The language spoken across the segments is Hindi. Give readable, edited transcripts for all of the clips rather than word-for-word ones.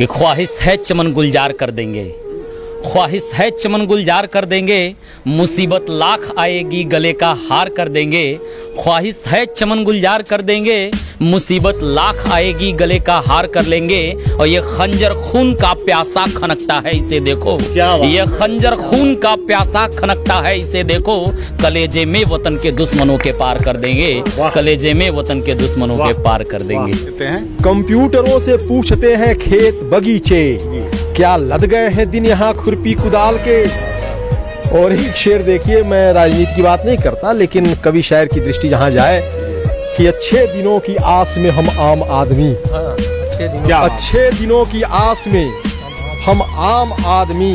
कि ख्वाहिश है चमन गुलजार कर देंगे, ख्वाहिश है चमन गुलजार कर देंगे, मुसीबत लाख आएगी गले का हार कर देंगे। ख्वाहिश है चमन गुलजार कर देंगे, मुसीबत लाख आएगी गले का हार कर लेंगे। और ये खंजर खून का प्यासा खनकता है इसे देखो, ये खंजर खून का प्यासा खनकता है इसे देखो। कलेजे में वतन के दुश्मनों के पार कर देंगे, कलेजे में वतन के दुश्मनों के पार कर देंगे। कंप्यूटरों से पूछते हैं खेत बगीचे, क्या लद गए हैं दिन यहाँ खुरपी कुदाल के। और एक शेर देखिए, मैं राजनीति की बात नहीं करता, लेकिन कवि शायर की दृष्टि जहाँ जाए कि अच्छे दिनों की आस में हम आम आदमी, अच्छे दिनों की आस में हम आम आदमी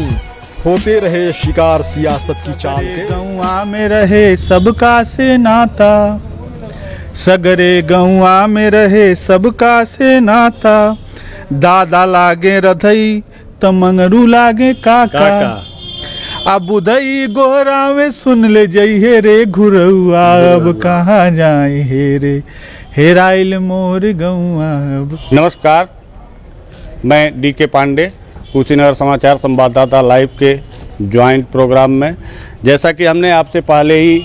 होते रहे शिकार सियासत की चाल के। गौआ में रहे सबका से नाता, सगरे गौआ में रहे सबका से नाता। दादा लागे रधई त मंगरू लागे काका, अब बुधई गोरा में सुन ले जइहे रे घुरौआ। अब कहाँ जाए हे रे हेराइल मोर गौआ। नमस्कार, मैं डी.के. पांडे, कुशीनगर समाचार संवाददाता लाइव के ज्वाइंट प्रोग्राम में। जैसा कि हमने आपसे पहले ही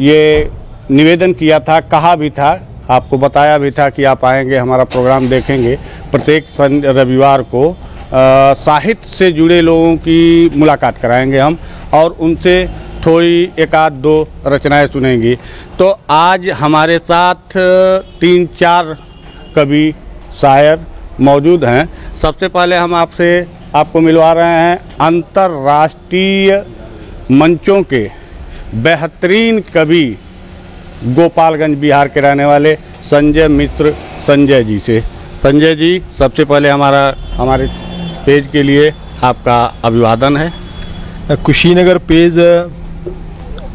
ये निवेदन किया था, कहा भी था, आपको बताया भी था कि आप आएंगे, हमारा प्रोग्राम देखेंगे। प्रत्येक रविवार को साहित्य से जुड़े लोगों की मुलाकात कराएंगे हम, और उनसे थोड़ी एक आध दो रचनाएं सुनेंगी। तो आज हमारे साथ 3-4 कवि शायर मौजूद हैं। सबसे पहले हम आपको मिलवा रहे हैं अंतर्राष्ट्रीय मंचों के बेहतरीन कवि, गोपालगंज बिहार के रहने वाले संजय मिश्र संजय जी से। संजय जी, सबसे पहले हमारे पेज के लिए आपका अभिवादन है। कुशीनगर पेज,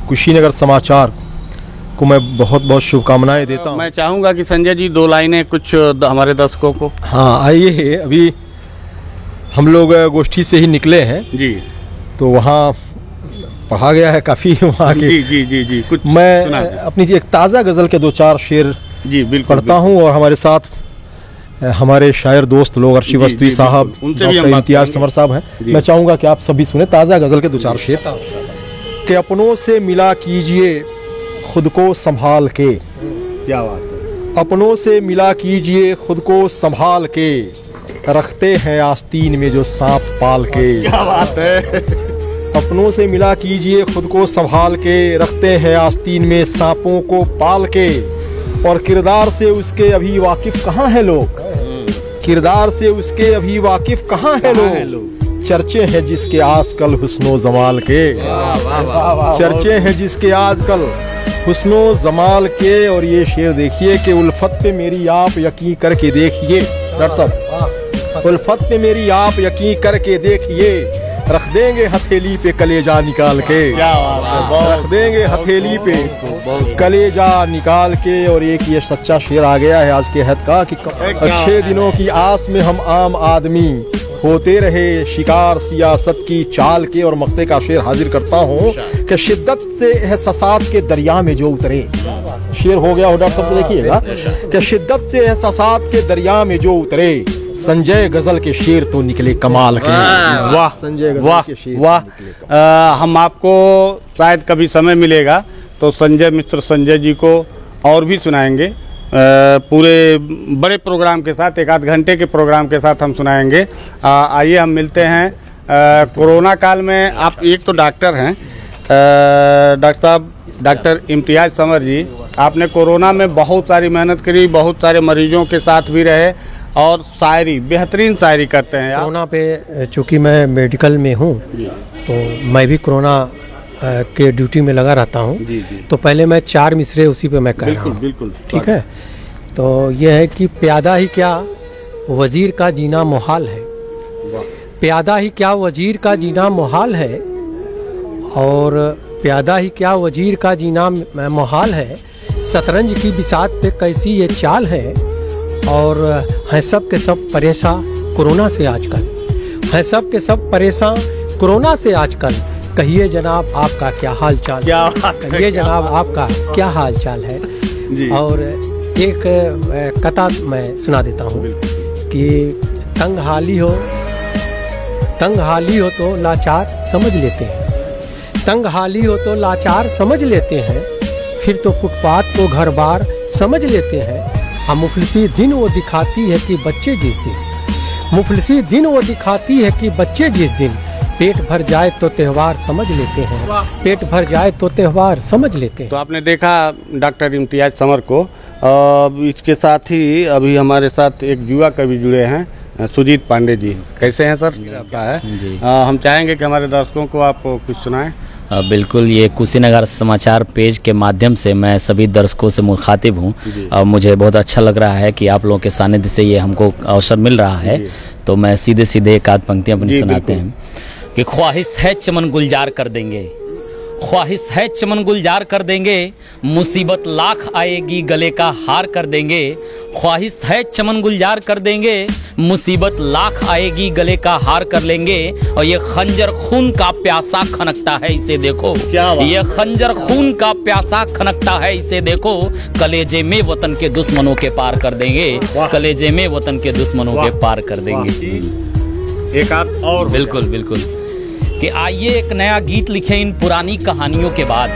कुशीनगर समाचार को मैं बहुत बहुत शुभकामनाएं देता हूं। मैं चाहूँगा कि संजय जी 2 लाइनें कुछ हमारे दर्शकों को। हाँ, आइए, अभी हम लोग गोष्ठी से ही निकले हैं जी, तो वहाँ पढ़ा गया है काफ़ी वहाँ के। जी जी जी जी, कुछ मैं अपनी एक ताज़ा गज़ल के 2-4 शेर जी बिल्कुल पढ़ता हूँ, और हमारे साथ हमारे शायर दोस्त लोग अर्शी वस्तवी साहब, डॉक्टर इम्तियाज समर साहब हैं। मैं चाहूँगा कि आप सभी सुने ताज़ा गज़ल के 2-4 शेर। कि अपनों से मिला कीजिए खुद को संभाल के, क्या बात है, अपनों से मिला कीजिए खुद को संभाल के, रखते हैं आस्तीन में जो सांप पाल के। क्या बात है। अपनों से मिला कीजिए खुद को संभाल के, रखते हैं आस्तीन में सांपों को पाल के। और किरदार से उसके अभी वाकिफ कहाँ हैं लोग, किरदार से उसके अभी वाकिफ कहाँ हैं लोग। चर्चे हैं जिसके आजकल हुस्नो जमाल के, चर्चे हैं जिसके आजकल हुस्नो जमाल के। और ये शेर देखिए कि उल्फत पे मेरी आप यकीन करके देखिए, डॉक्टर साहब, उल्फत पे मेरी आप यकीन करके देखिए, रख देंगे हथेली पे कलेजा निकाल के, रख देंगे हथेली पे कलेजा निकाल के। और एक ये सच्चा शेर आ गया है आज के हद का कि अच्छे दिनों की आस में हम आम आदमी होते रहे शिकार सियासत की चाल के। और मक्ते का शेर हाजिर करता हूँ कि शिद्दत से एहसासात के दरिया में जो उतरे, शेर हो गया हो डॉक्टर साहब, देखिएगा कि शिद्दत से एहसासात के दरिया में जो उतरे, संजय गजल के शेर तो निकले कमाल के। वाह संजय गजल वाह के शेर वाह। हम आपको शायद कभी समय मिलेगा तो संजय मिश्र संजय जी को और भी सुनाएंगे, पूरे बड़े प्रोग्राम के साथ, 1 आध घंटे के प्रोग्राम के साथ हम सुनाएंगे। आइए हम मिलते हैं। कोरोना काल में आप एक तो डॉक्टर हैं, डॉक्टर साहब, डॉक्टर इम्तियाज समर जी, आपने कोरोना में बहुत सारी मेहनत करी, बहुत सारे मरीजों के साथ भी रहे, और शायरी, बेहतरीन शायरी करते हैं। कोरोना पे चूँकि मैं मेडिकल में हूँ, तो मैं भी कोरोना के ड्यूटी में लगा रहता हूँ। तो पहले मैं 4 मिसरे उसी पे मैं कह रहा हूँ, बिल्कुल ठीक है। तो यह है कि प्यादा ही क्या वजीर का जीना मुहाल है, प्यादा ही क्या वजीर का जीना मुहाल है, और प्यादा ही क्या वजीर का जीना मुहाल है। शतरंज की बिसात पे कैसी ये चाल है, और हैं सब के सब परेशान कोरोना से आजकल, हैं सब के सब परेशान कोरोना से आजकल। कहिए जनाब आपका क्या हाल चाल, क्या बात है, कहिए जनाब आपका क्या हाल चाल है जी। और एक कथा मैं सुना देता हूँ कि तंगहाली हो तो लाचार समझ लेते हैं, तंगहाली हो तो लाचार समझ लेते हैं, फिर तो फुटपाथ को घर बार समझ लेते हैं। हम मुफलिसी दिन वो दिखाती है कि बच्चे जिस दिन, मुफलिसी दिन वो दिखाती है कि बच्चे जिस दिन, पेट भर जाए तो त्योहार समझ लेते हैं, पेट भर जाए तो त्योहार समझ लेते हैं। तो आपने देखा डॉक्टर इम्तियाज समर को। इसके साथ ही अभी हमारे साथ एक युवा कवि जुड़े हैं, सुजीत पांडे जी। कैसे हैं सर? रहता है जी। हम चाहेंगे कि हमारे दर्शकों को आप कुछ सुनाएं। बिल्कुल, ये कुशीनगर समाचार पेज के माध्यम से मैं सभी दर्शकों से मुखातिब हूँ और मुझे बहुत अच्छा लग रहा है कि आप लोगों के सानिध्य से ये हमको अवसर मिल रहा है। तो मैं सीधे सीधे एक आध पंक्तियाँ अपनी सुनाते हैं कि ख्वाहिश है चमन गुलजार कर देंगे, ख्वाहिश है चमन गुलजार कर देंगे, मुसीबत लाख आएगी गले का हार कर देंगे, ख्वाहिश है चमन गुलजार कर देंगे, मुसीबत लाख आएगी गले का हार कर लेंगे। और ये खंजर खून का प्यासा खनकता है इसे देखो, ये खंजर खून का प्यासा खनकता है इसे देखो, कलेजे में वतन के दुश्मनों के पार कर देंगे, कलेजे में वतन के दुश्मनों के पार कर देंगे। एक आध और बिल्कुल बिल्कुल कि आइए एक नया गीत लिखे इन पुरानी कहानियों के बाद,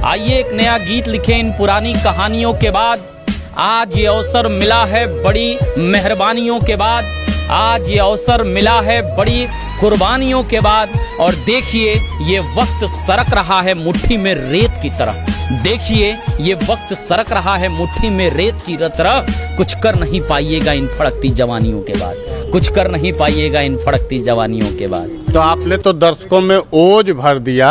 आइए एक नया गीत लिखे इन पुरानी कहानियों के बाद, आज ये अवसर मिला है बड़ी मेहरबानियों के बाद, आज ये अवसर मिला है बड़ी कुर्बानियों के बाद। और देखिए ये वक्त सरक रहा है मुट्ठी में रेत की तरह, देखिए ये वक्त सरक रहा है मुट्ठी में रेत की तरह, कुछ कर नहीं पाइएगा इन फड़कती जवानियों के बाद, कुछ कर नहीं पाइएगा इन फड़कती जवानियों के बाद। तो आपने तो दर्शकों में ओज भर दिया।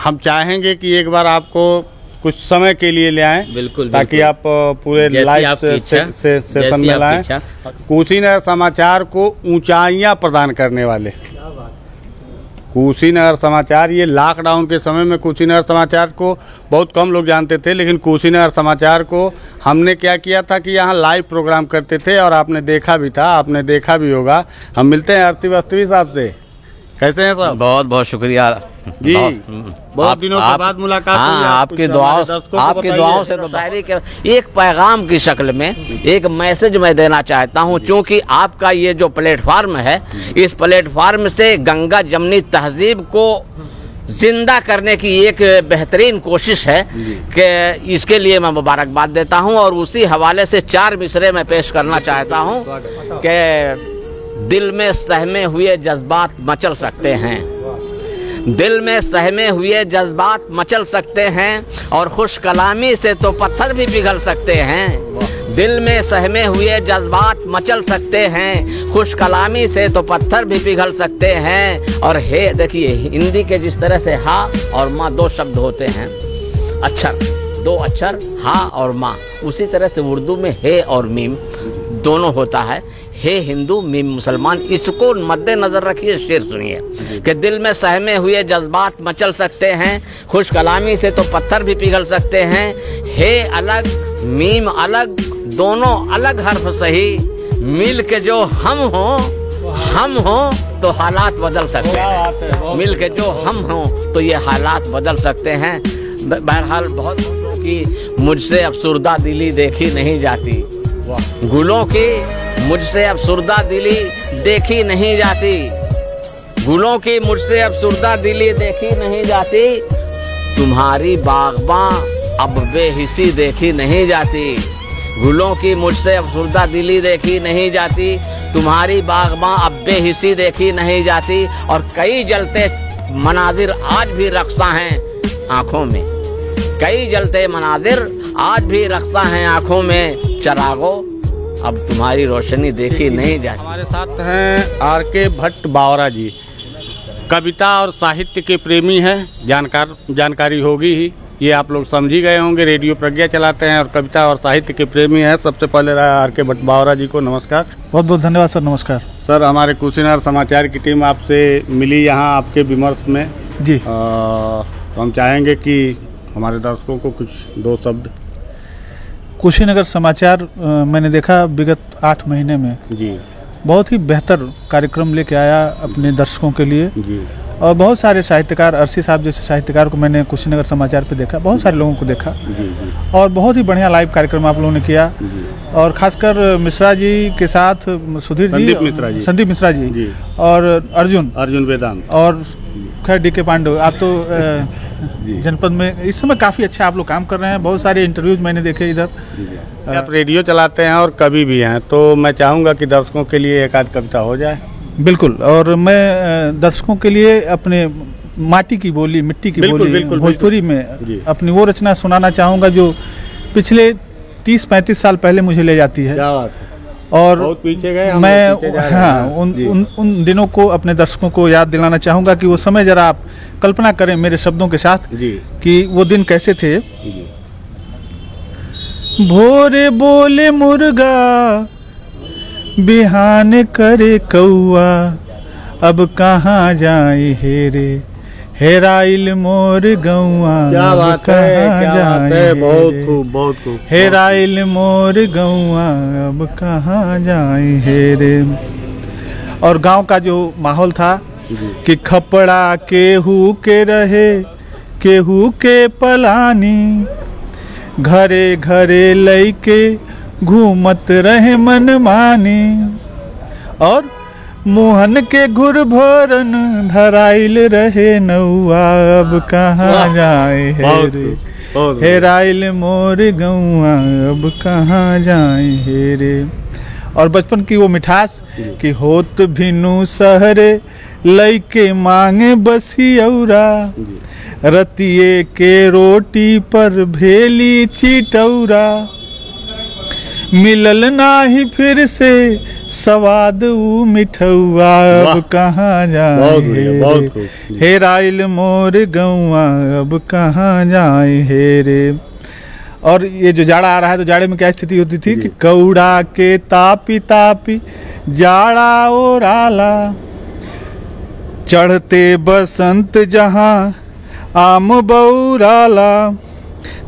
हम चाहेंगे कि एक बार आपको कुछ समय के लिए ले आएं, बिल्कुल, ताकि बिल्कुल। आप पूरे लाइव सेशन में लाएं। कुशीनगर समाचार को ऊंचाइयां प्रदान करने वाले कुशीनगर समाचार, ये लॉकडाउन के समय में कुशीनगर समाचार को बहुत कम लोग जानते थे, लेकिन कुशीनगर समाचार को हमने क्या किया था कि यहाँ लाइव प्रोग्राम करते थे और आपने देखा भी था, आपने देखा भी होगा। हम मिलते हैं आरती वास्तवी साहब से। कैसे हैं साहब? बहुत बहुत शुक्रिया जी, बहुत दिनों के बाद मुलाकात हुई है। आपकी दुआओं से तो शायरी के एक पैगाम की शक्ल में एक मैसेज मैं देना चाहता हूं, क्योंकि आपका ये जो प्लेटफार्म है, इस प्लेटफार्म से गंगा जमनी तहजीब को जिंदा करने की एक बेहतरीन कोशिश है कि इसके लिए मैं मुबारकबाद देता हूं। और उसी हवाले से 4 मिसरे में पेश करना चाहता हूं कि दिल में सहमे हुए जज्बात मचल सकते हैं, दिल में सहमे हुए जज्बात मचल सकते हैं, और खुश कलामी से तो पत्थर भी पिघल सकते हैं, दिल में सहमे हुए जज्बात मचल सकते हैं, खुश कलामी से तो पत्थर भी पिघल सकते हैं। और हे देखिए, हिंदी के जिस तरह से हा और माँ 2 शब्द होते हैं, अक्षर 2 अक्षर हा और माँ, उसी तरह से उर्दू में हे और मीम दोनों होता है। हे हिंदू मीम मुसलमान, इसको मद्देनजर रखिए। शेर सुनिए कि दिल में सहमे हुए जज्बात मचल सकते हैं, खुश कलामी से तो पत्थर भी पिघल सकते हैं, हे अलग मीम अलग, दोनों अलग हर्फ सही, मिल के जो हम हो तो हालात बदल सकते हैं, मिल के जो हम हो तो ये हालात बदल सकते हैं। बहरहाल बहुत गुलों की मुझसे अफसुर्दा दिली देखी नहीं जाती, गुलों की मुझसे अफसुर्दा दिली देखी नहीं जाती, गुलों की मुझसे अफसुर्दा दिली देखी नहीं जाती, तुम्हारी बागबां अब बेहिसी देखी नहीं जाती, गुलों की मुझसे अफसुर्दा दिली देखी नहीं जाती, तुम्हारी बागबां अब बेहिसी देखी नहीं जाती। और कई जलते मनाजिर आज भी रक्सा हैं आंखों में, कई जलते मनाजिर आज भी रक्सा हैं आंखों में, चरागो अब तुम्हारी रोशनी देखी नहीं जाती। हमारे साथ हैं आर.के. भट्ट बावरा जी, कविता और साहित्य के प्रेमी हैं, जानकारी होगी ही, ये आप लोग समझ ही गए होंगे। रेडियो प्रज्ञा चलाते हैं और कविता और साहित्य के प्रेमी हैं। सबसे पहले आर.के. भट्ट बावरा जी को नमस्कार। बहुत बहुत धन्यवाद सर। नमस्कार सर। हमारे कुशीनगर समाचार की टीम आपसे मिली यहाँ आपके विमर्श में जी। तो हम चाहेंगे कि हमारे दर्शकों को कुछ 2 शब्द। कुशीनगर समाचार मैंने देखा विगत 8 महीने में जी बहुत ही बेहतर कार्यक्रम लेके आया अपने दर्शकों के लिए। जी। और बहुत सारे साहित्यकार, अरसी साहब जैसे साहित्यकार को मैंने कुशीनगर समाचार पे देखा, बहुत सारे लोगों को देखा और बहुत ही बढ़िया लाइव कार्यक्रम आप लोगों ने किया। और खासकर मिश्रा जी के साथ सुधीर जी, संदीप मिश्रा जी और अर्जुन वेदांत और खैर डी.के. पांडे, आप तो जनपद में इस समय काफ़ी अच्छा आप लोग काम कर रहे हैं। बहुत सारे इंटरव्यूज मैंने देखे इधर। आप रेडियो चलाते हैं और कभी भी हैं, तो मैं चाहूँगा कि दर्शकों के लिए एक आध कविता हो जाए। बिल्कुल, और मैं दर्शकों के लिए अपने माटी की बोली, मिट्टी की बोली भोजपुरी में अपनी वो रचना सुनाना चाहूँगा जो पिछले 30-35 साल पहले मुझे ले जाती है। क्या बात है। और बहुत पीछे गए मैं उन दिनों को अपने दर्शकों को याद दिलाना चाहूँगा कि वो समय जरा आप कल्पना करें मेरे शब्दों के साथ कि वो दिन कैसे थे। भोरे बोले मुर्गा, बिहान करे कौआ, अब कहाँ जाए हेरे, हेराइल मोर गौआ, क्या बात है, बहुत खूब। हेराइल मोर गौआ, अब कहाँ जाए हेरे। और गांव का जो माहौल था कि खपड़ा केहू के रहे, केहू के पलानी, घरे घरे लइके घूमत रहे मनमानी, और मोहन के घुर भरन धराइल रहे नौआ, अब कहाँ जाए हेरे, हेराइल मोर गौआ, अब कहाँ जाए हेरे। और बचपन की वो मिठास कि होत भिनु सहरे, लइके मांगे बसियौरा, रतिये के रोटी पर भेली चिटौरा, मिलल नाही फिर से सवाद ऊ मिठौआ, अब कहाँ जाए हेराइल मोर गौआ, अब कहाँ जाए हेरे। और ये जो जाड़ा आ रहा है तो जाड़े में क्या स्थिति होती थी कि कौड़ा के तापी तापी जाड़ा और आला, चढ़ते बसंत जहाँ आम बौराला,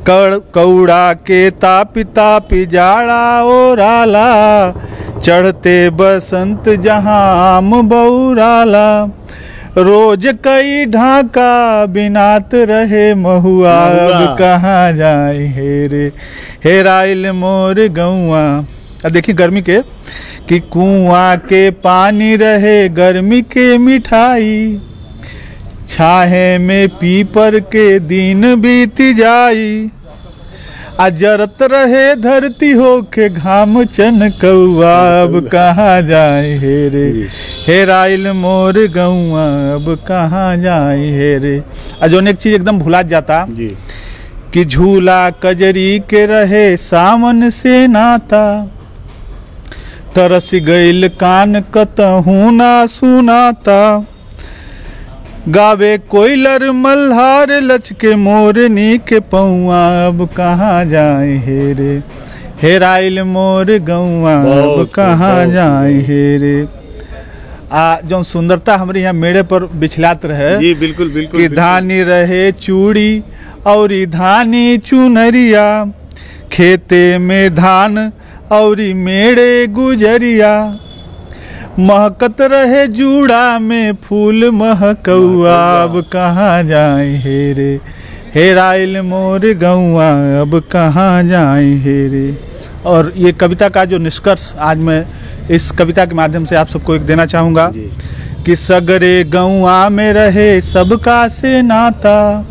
कौड़ा के तापी तापी जाड़ा और आला, चढ़ते बसंत जहाँ आम बौराला, रोज कई ढाका बिनात रहे महुआ, अब कहाँ जाए हेरे, हेराइल मोर गौआ। अब देखिए गर्मी के कि कुआं के पानी रहे, गर्मी के मिठाई, छाहे में पीपर के दिन बीत जाई, जरत रहे धरती होके घाम चनकौआ, अब कहाँ जाए हेरे, हेराइल मोर गौआ, अब कहाँ जाए हेरे। जो एक चीज एकदम भुला जाता कि झूला कजरी के रहे सावन से नाता, तरस गइल कान कतहू ना सुनाता, गावे कोयलर मल्हार लचके मोरनी के पौआ, अब कहाँ जाए हेरे, हेराइल मोर गौआ, अब कहाँ जाए हेरे। जो सुंदरता हमारे यहाँ मेड़े पर बिछलात रहे जी, बिल्कुल बिल्कुल कि धानी रहे चूड़ी और धानी चुनरिया, खेते में धान और मेड़े गुजरिया, महकत रहे जूड़ा में फूल महकौआ, अब कहाँ जाए हेरे, हेराइल मोर गौआ, अब कहाँ जाए हेरे। और ये कविता का जो निष्कर्ष आज मैं इस कविता के माध्यम से आप सबको एक देना चाहूँगा कि सगरे गौआ में रहे सबका से नाता,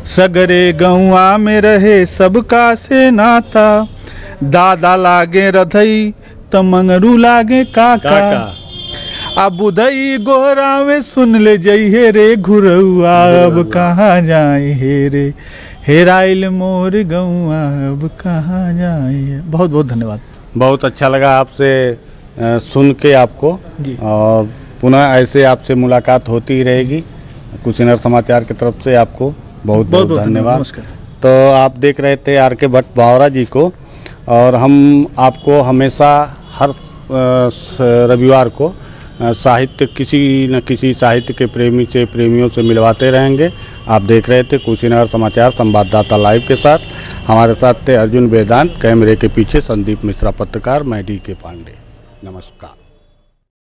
सगरे गौआ में रहे सबका से नाता, दादा लागे रधई त मंगरू लागे काका, अब बुधई गोहरावे सुन ले जइहे रे घुरौआ, अब कहाँ जाए हेरे, हेराइल मोर गौआ, अब कहाँ जाए। बहुत बहुत धन्यवाद। बहुत अच्छा लगा आपसे सुन के आपको, और पुनः ऐसे आपसे मुलाकात होती ही रहेगी। कुशीनगर समाचार की तरफ से आपको बहुत बहुत धन्यवाद। तो आप देख रहे थे आर के भट्ट बावरा जी को, और हम आपको हमेशा हर रविवार को साहित्य, किसी न किसी साहित्य के प्रेमियों से मिलवाते रहेंगे। आप देख रहे थे कुशीनगर समाचार संवाददाता लाइव के साथ। हमारे साथ थे अर्जुन वेदांत, कैमरे के पीछे संदीप मिश्रा पत्रकार, मैं डी.के. पांडे। नमस्कार।